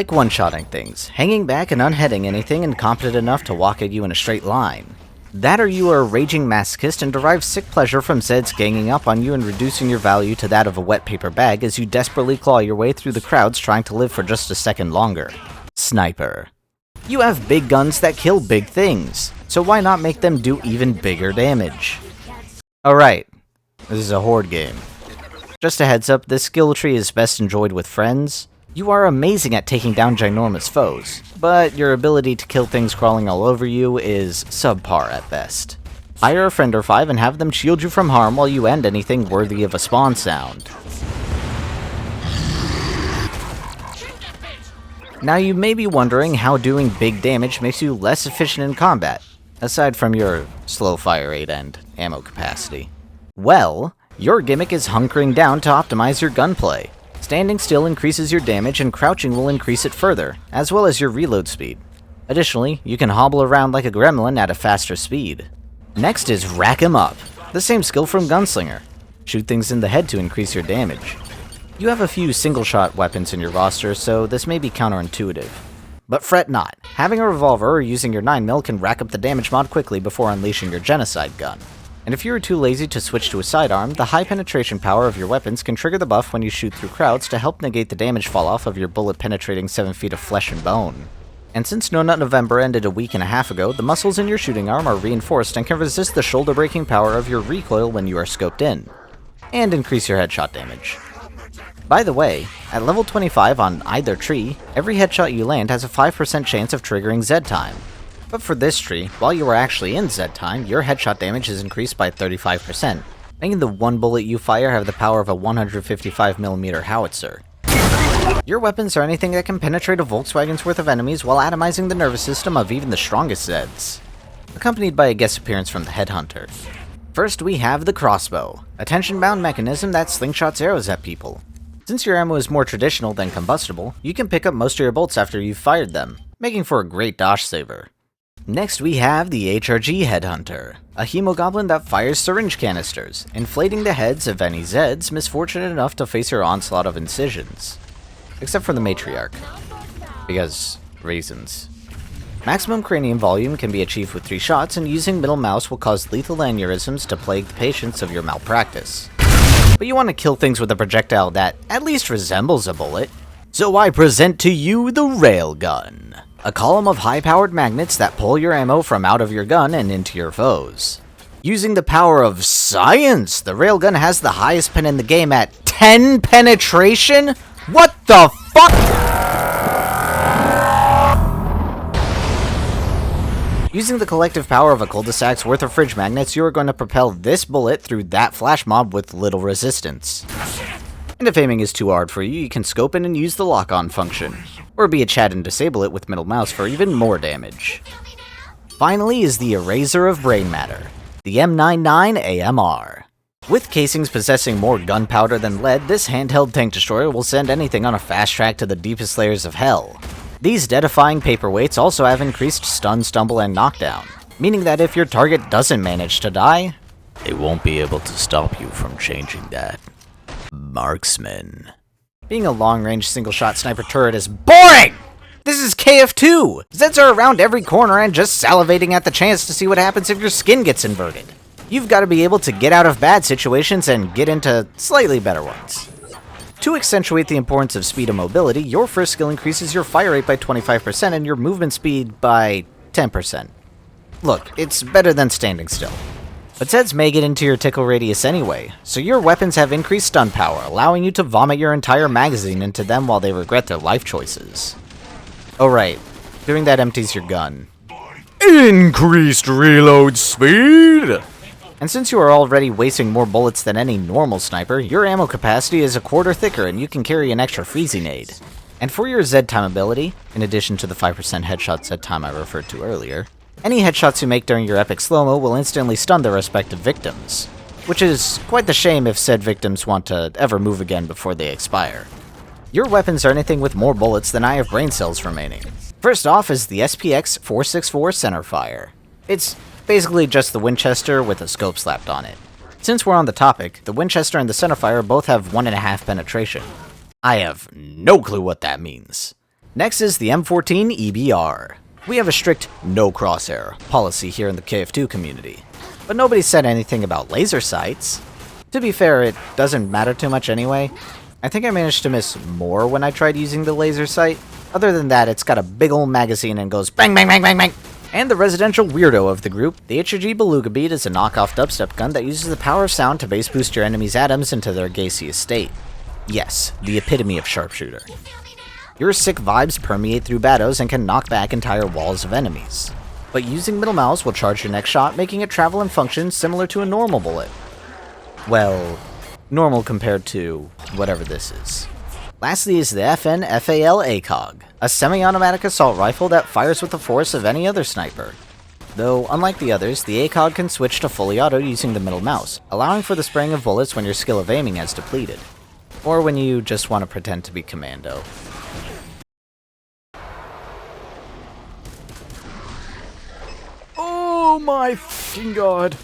like one-shotting things, hanging back and unheading anything incompetent enough to walk at you in a straight line. That or you are a raging masochist and derive sick pleasure from Zeds ganging up on you and reducing your value to that of a wet paper bag as you desperately claw your way through the crowds trying to live for just a second longer. Sniper. You have big guns that kill big things, so why not make them do even bigger damage? Alright, this is a horde game. Just a heads up, this skill tree is best enjoyed with friends. You are amazing at taking down ginormous foes, but your ability to kill things crawling all over you is subpar at best. Hire a friend or 5 and have them shield you from harm while you end anything worthy of a spawn sound. Now you may be wondering how doing big damage makes you less efficient in combat, aside from your slow fire rate and ammo capacity. Well, your gimmick is hunkering down to optimize your gunplay. Standing still increases your damage and crouching will increase it further, as well as your reload speed. Additionally, you can hobble around like a gremlin at a faster speed. Next is Rack 'em Up, the same skill from Gunslinger. Shoot things in the head to increase your damage. You have a few single-shot weapons in your roster, so this may be counterintuitive. But fret not, having a revolver or using your 9mm can rack up the damage mod quickly before unleashing your genocide gun. And if you are too lazy to switch to a sidearm, the high penetration power of your weapons can trigger the buff when you shoot through crowds to help negate the damage fall-off of your bullet-penetrating 7 feet of flesh and bone. And since No Nut November ended a week and a half ago, the muscles in your shooting arm are reinforced and can resist the shoulder-breaking power of your recoil when you are scoped in, and increase your headshot damage. By the way, at level 25 on either tree, every headshot you land has a 5% chance of triggering Z time. But for this tree, while you are actually in Z time, your headshot damage is increased by 35%, making the one bullet you fire have the power of a 155mm howitzer. Your weapons are anything that can penetrate a Volkswagen's worth of enemies while atomizing the nervous system of even the strongest Zeds, accompanied by a guest appearance from the Headhunter. First we have the crossbow, a tension-bound mechanism that slingshots arrows at people. Since your ammo is more traditional than combustible, you can pick up most of your bolts after you've fired them, making for a great dosh saver. Next we have the HRG Headhunter, a hemogoblin that fires syringe canisters, inflating the heads of any Zeds misfortunate enough to face your onslaught of incisions. Except for the matriarch. Because reasons. Maximum cranium volume can be achieved with 3 shots, and using middle mouse will cause lethal aneurysms to plague the patients of your malpractice. But you want to kill things with a projectile that at least resembles a bullet. So I present to you the Railgun, a column of high-powered magnets that pull your ammo from out of your gun and into your foes. Using the power of science, the Railgun has the highest pen in the game at 10 penetration? What the fuck? Using the collective power of a cul-de-sac's worth of fridge magnets, you are going to propel this bullet through that flash mob with little resistance. And if aiming is too hard for you, you can scope in and use the lock-on function, or be a Chad and disable it with middle mouse for even more damage. Finally is the Eraser of Brain Matter, the M99 AMR. With casings possessing more gunpowder than lead, this handheld tank destroyer will send anything on a fast track to the deepest layers of hell. These death-defying paperweights also have increased stun, stumble, and knockdown, meaning that if your target doesn't manage to die, they won't be able to stop you from changing that. Marksman. Being a long-range single-shot sniper turret is BORING! This is KF2! Zeds are around every corner and just salivating at the chance to see what happens if your skin gets inverted. You've got to be able to get out of bad situations and get into slightly better ones. To accentuate the importance of speed and mobility, your first skill increases your fire rate by 25% and your movement speed by 10%. Look, it's better than standing still. But Zeds may get into your tickle radius anyway, so your weapons have increased stun power, allowing you to vomit your entire magazine into them while they regret their life choices. Oh right, doing that empties your gun. Increased reload speed! And since you are already wasting more bullets than any normal sniper, your ammo capacity is a quarter thicker and you can carry an extra freezing aid. And for your Z time ability, in addition to the 5% headshot Z time I referred to earlier, any headshots you make during your epic slow-mo will instantly stun their respective victims, which is quite the shame if said victims want to ever move again before they expire. Your weapons are anything with more bullets than I have brain cells remaining. First off is the SPX 464 Centerfire. It's basically just the Winchester with a scope slapped on it. Since we're on the topic, the Winchester and the Centerfire both have 1.5 penetration. I have no clue what that means. Next is the M14 EBR. We have a strict no crosshair policy here in the KF2 community, but nobody said anything about laser sights. To be fair, it doesn't matter too much anyway. I think I managed to miss more when I tried using the laser sight. Other than that, it's got a big old magazine and goes bang bang bang bang bang. And the residential weirdo of the group, the HRG Beluga Beat is a knockoff dubstep gun that uses the power of sound to bass boost your enemy's atoms into their gaseous state. Yes, the epitome of Sharpshooter. Your sick vibes permeate through battles and can knock back entire walls of enemies. But using middle mouse will charge your next shot, making it travel and function similar to a normal bullet. Well, normal compared to whatever this is. Lastly is the FN-FAL ACOG, a semi-automatic assault rifle that fires with the force of any other sniper. Though, unlike the others, the ACOG can switch to fully auto using the middle mouse, allowing for the spraying of bullets when your skill of aiming has depleted. Or when you just want to pretend to be commando. Oh my fucking god.